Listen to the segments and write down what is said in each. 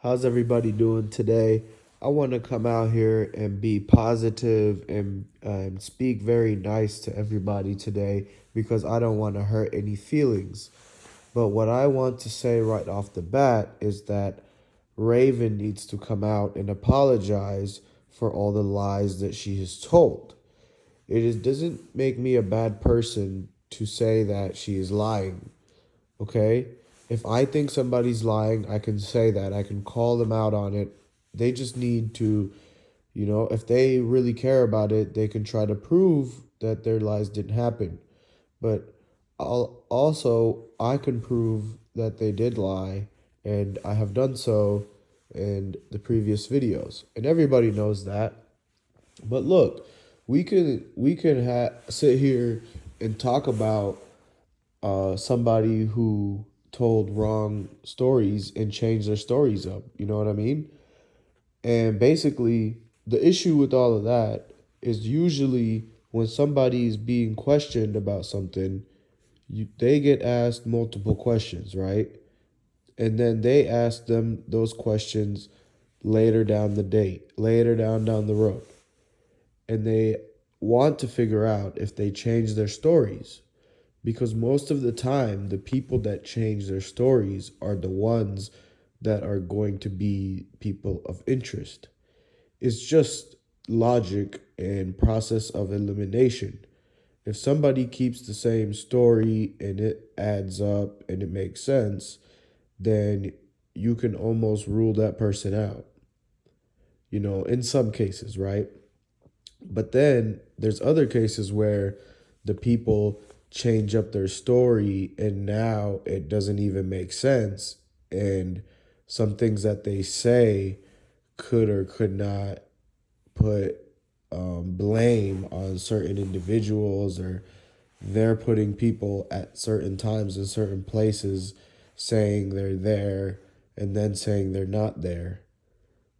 How's everybody doing today? I want to come out here and be positive and speak very nice to everybody today because I don't want to hurt any feelings. But what I want to say right off the bat is that Raven needs to come out and apologize for all the lies that she has told. Doesn't make me a bad person to say that she is lying. Okay? If I think somebody's lying, I can say that. I can call them out on it. They just need to, if they really care about it, they can try to prove that their lies didn't happen. But I can prove that they did lie, and I have done so in the previous videos. And everybody knows that. But look, we can sit here and talk about somebody who told wrong stories and changed their stories up. You know what I mean? And basically, the issue with all of that is usually when somebody is being questioned about something, they get asked multiple questions, right? And then they ask them those questions later down the date, later down the road. And they want to figure out if they change their stories because most of the time the people that change their stories are the ones that are going to be people of interest. It's just logic and process of elimination. If somebody keeps the same story and it adds up and it makes sense, then you can almost rule that person out, in some cases, right? But then there's other cases where the people change up their story and now it doesn't even make sense. And some things that they say could or could not put blame on certain individuals, or they're putting people at certain times in certain places saying they're there and then saying they're not there.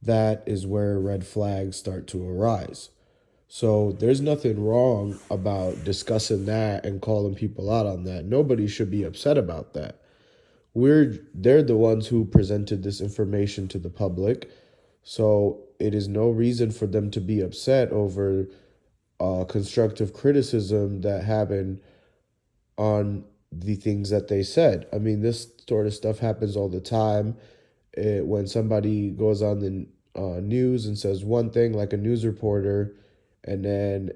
That is where red flags start to arise. So there's nothing wrong about discussing that and calling people out on that. Nobody should be upset about that. They're the ones who presented this information to the public. So it is no reason for them to be upset over constructive criticism that happened on the things that they said. I mean, this sort of stuff happens all the time. When somebody goes on the news and says one thing, like a news reporter, and then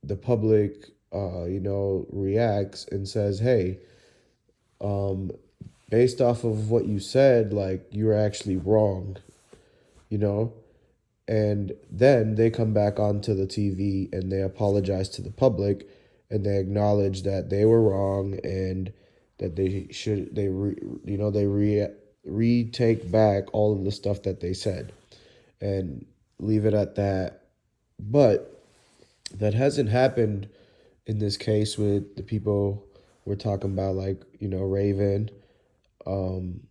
the public, reacts and says, "Hey, um, based off of what you said, like you're actually wrong," you know. And then they come back onto the TV and they apologize to the public, and they acknowledge that they were wrong and that they retake back all of the stuff that they said and leave it at that. But that hasn't happened in this case with the people we're talking about, like, Raven. Um,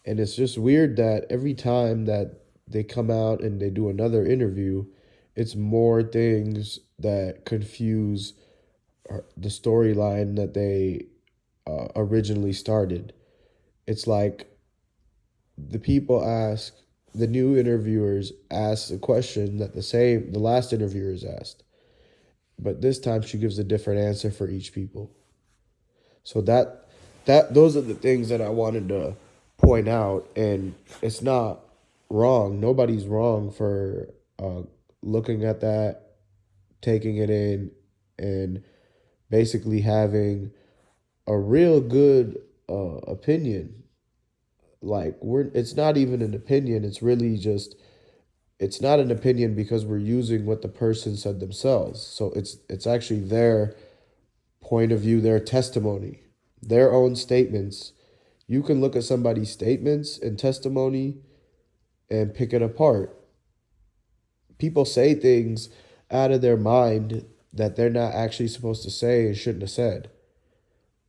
and it's just weird that every time that they come out and they do another interview, it's more things that confuse the storyline that they originally started. It's like the new interviewers ask a question that the last interviewers asked, but this time she gives a different answer for each people. So those are the things that I wanted to point out, and it's not wrong. Nobody's wrong for looking at that, taking it in, and basically having a real good opinion. Like, it's not even an opinion. It's really just it's not an opinion because we're using what the person said themselves. So it's actually their point of view, their testimony, their own statements. You can look at somebody's statements and testimony and pick it apart. People say things out of their mind that they're not actually supposed to say and shouldn't have said.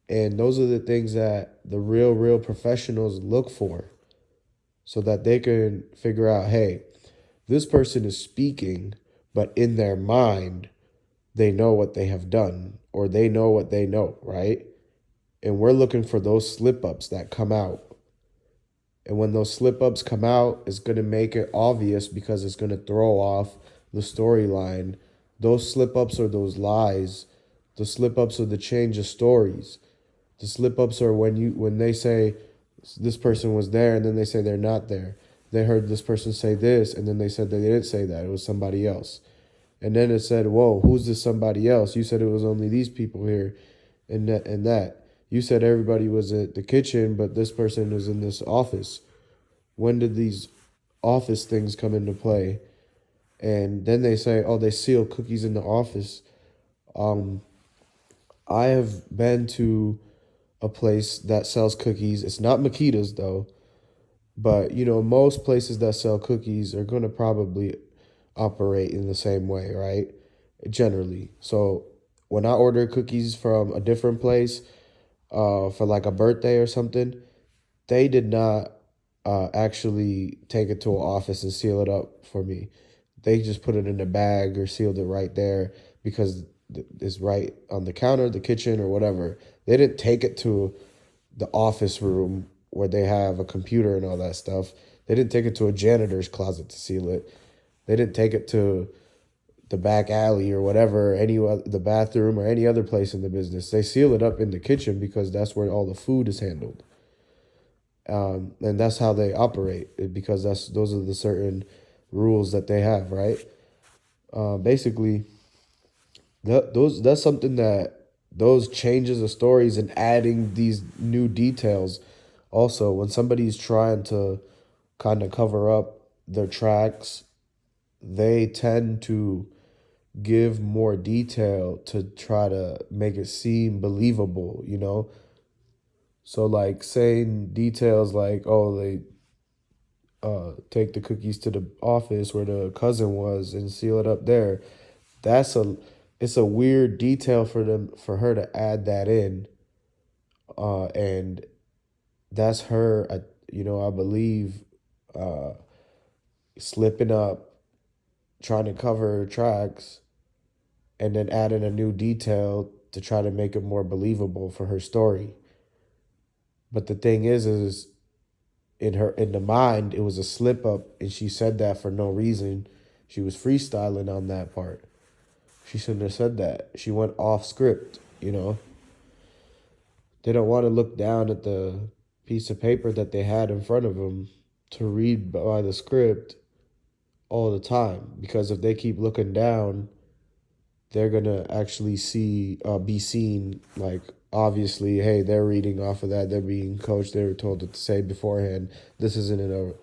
And those are the things that the real professionals look for so that they can figure out, hey, this person is speaking, but in their mind, they know what they have done or they know what they know, right? And we're looking for those slip ups that come out. And when those slip ups come out, it's going to make it obvious because it's going to throw off the storyline. Those slip ups are those lies. The slip ups are the change of stories. The slip ups are when they say this person was there and then they say they're not there. They heard this person say this and then they said they didn't say that. It was somebody else. And then it said, whoa, who's this somebody else? You said it was only these people here and that and that. You said everybody was at the kitchen, but this person was in this office. When did these office things come into play? And then they say, oh, they seal cookies in the office. Um, I have been to a place that sells cookies. It's not Makedas though, but most places that sell cookies are going to probably operate in the same way, right? Generally. So when I order cookies from a different place, for like a birthday or something, they did not actually take it to an office and seal it up for me. They just put it in a bag or sealed it right there because it's right on the counter, the kitchen, or whatever. They didn't take it to the office room where they have a computer and all that stuff. They didn't take it to a janitor's closet to seal it. They didn't take it to the back alley or whatever, the bathroom or any other place in the business. They seal it up in the kitchen because that's where all the food is handled. And that's how they operate because those are the certain rules that they have, right? Basically, that's something that those changes of stories and adding these new details. Also, when somebody's trying to kind of cover up their tracks, they tend to give more detail to try to make it seem believable. So like saying details like, oh, they take the cookies to the office where the cousin was and seal it up there. That's a it's a weird detail for her to add that in. And that's her, I believe, uh, slipping up, trying to cover her tracks, and then adding a new detail to try to make it more believable for her story. But the thing is in the mind, it was a slip up, and she said that for no reason. She was freestyling on that part. She shouldn't have said that. She went off script. They don't want to look down at the piece of paper that they had in front of them to read by the script all the time. Because if they keep looking down, they're gonna actually be seen like obviously, hey, they're reading off of that. They're being coached. They were told what to say beforehand. This isn't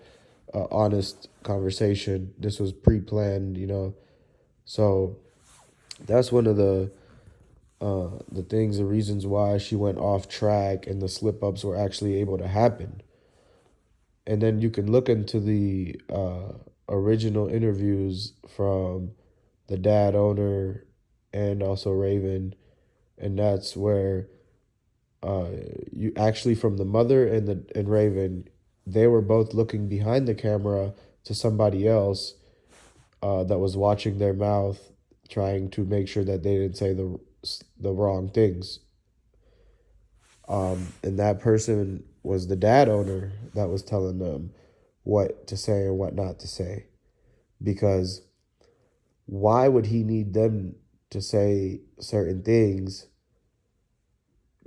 a honest conversation. This was pre-planned. So that's one of the things, the reasons why she went off track and the slip ups were actually able to happen. And then you can look into the original interviews from the dad owner and also Raven, and that's where you actually from the mother and Raven, they were both looking behind the camera to somebody else that was watching their mouth, trying to make sure that they didn't say the wrong things. And that person was the dad owner that was telling them what to say and what not to say. Because why would he need them to say certain things?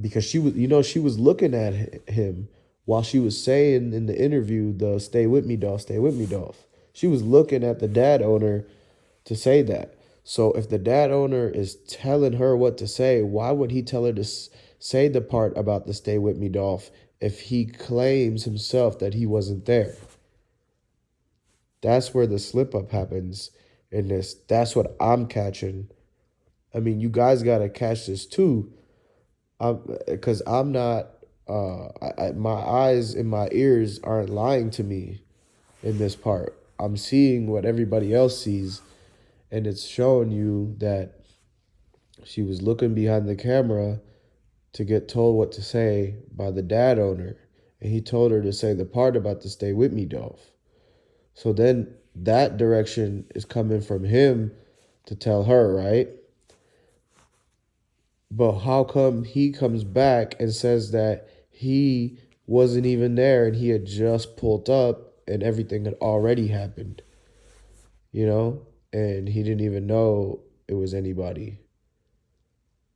Because she was looking at him while she was saying in the interview, the stay with me, Dolph, stay with me, Dolph. She was looking at the dad owner to say that. So if the dad owner is telling her what to say, why would he tell her to say the part about the stay with me, Dolph, if he claims himself that he wasn't there? That's where the slip up happens in this. That's what I'm catching. I mean, you guys got to catch this too. Because I'm not, my eyes and my ears aren't lying to me in this part. I'm seeing what everybody else sees, and it's showing you that she was looking behind the camera to get told what to say by the dad owner, and he told her to say the part about the stay with me, Dolph. So then that direction is coming from him to tell her, right? But how come he comes back and says that he wasn't even there and he had just pulled up and everything had already happened, you know? And he didn't even know it was anybody.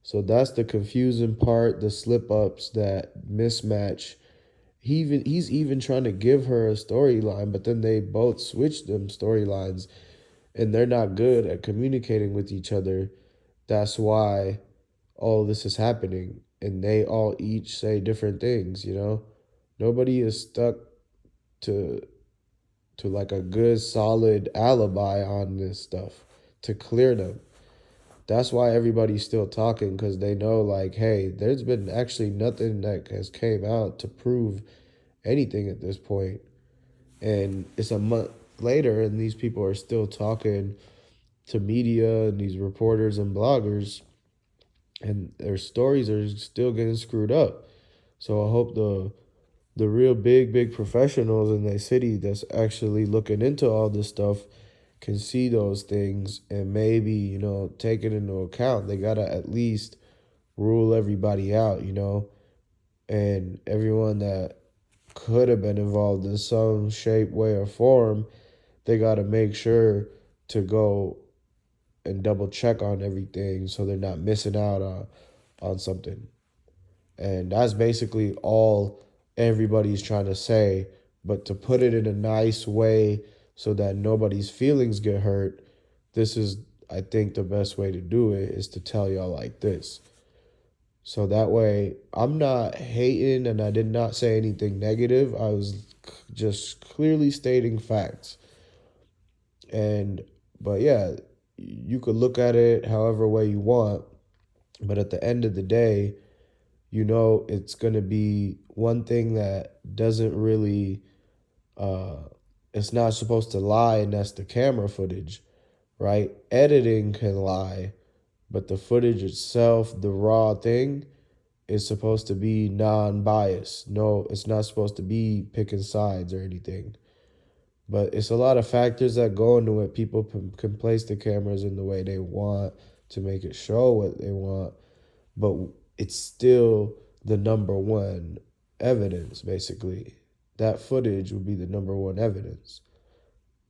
So that's the confusing part, the slip ups, that mismatch. He's even trying to give her a storyline, but then they both switch them storylines and they're not good at communicating with each other. That's why all this is happening. And they all each say different things, you know? Nobody is stuck to like a good solid alibi on this stuff to clear them. That's why everybody's still talking, because they know, like, hey, there's been actually nothing that has came out to prove anything at this point. And it's a month later and these people are still talking to media and these reporters and bloggers, and their stories are still getting screwed up. So I hope the real big professionals in the city that's actually looking into all this stuff can see those things and maybe, take it into account. They gotta at least rule everybody out, and everyone that could have been involved in some shape, way, or form, they gotta make sure to go and double check on everything so they're not missing out on something. And that's basically all everybody's trying to say. But to put it in a nice way so that nobody's feelings get hurt, this is, I think, the best way to do it is to tell y'all like this. So that way, I'm not hating and I did not say anything negative. I was just clearly stating facts. And, but yeah, you could look at it however way you want. But at the end of the day, it's going to be one thing that doesn't really uh it's not supposed to lie, and that's the camera footage, right? Editing can lie, but the footage itself, the raw thing, is supposed to be non-biased. No, it's not supposed to be picking sides or anything, but it's a lot of factors that go into it. People can place the cameras in the way they want to make it show what they want, but it's still the number one evidence, basically. That footage would be the number one evidence.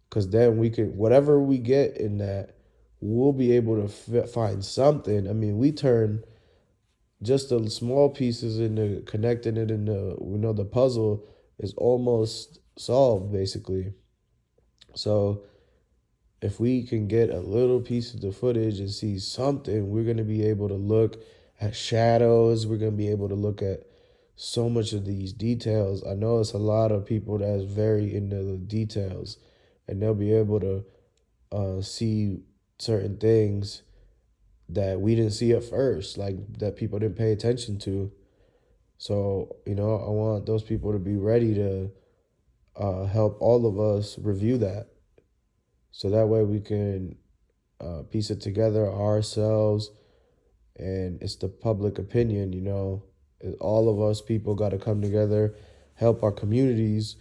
Because then we could, whatever we get in that, we'll be able to find something. I mean, we turn just the small pieces into connecting it into, the puzzle is almost solved, basically. So if we can get a little piece of the footage and see something, we're going to be able to look at shadows. We're going to be able to look at so much of these details. I know it's a lot of people that's very into the details, and they'll be able to see certain things that we didn't see at first, like that people didn't pay attention to. So, I want those people to be ready to help all of us review that. So that way we can piece it together ourselves, and it's the public opinion. All of us people got to come together, help our communities,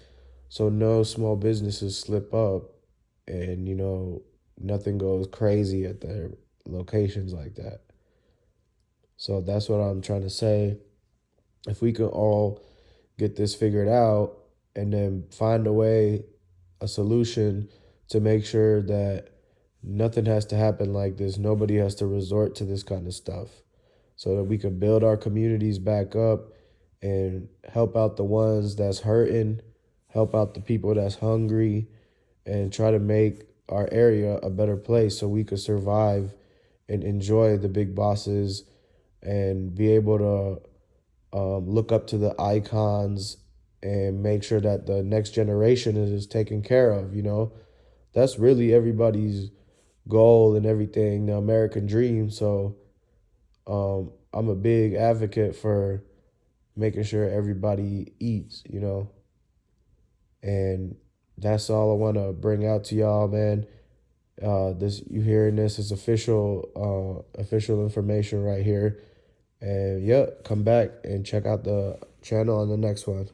so no small businesses slip up, and nothing goes crazy at their locations like that. So that's what I'm trying to say. If we can all get this figured out and then find a way, a solution to make sure that nothing has to happen like this. Nobody has to resort to this kind of stuff, so that we can build our communities back up and help out the ones that's hurting, help out the people that's hungry, and try to make our area a better place so we could survive and enjoy the big bosses and be able to look up to the icons and make sure that the next generation is taken care of. That's really everybody's goal and everything, the American dream. So I'm a big advocate for making sure everybody eats, and that's all I want to bring out to y'all, man. This, you hearing this is official information right here. And yeah, come back and check out the channel on the next one.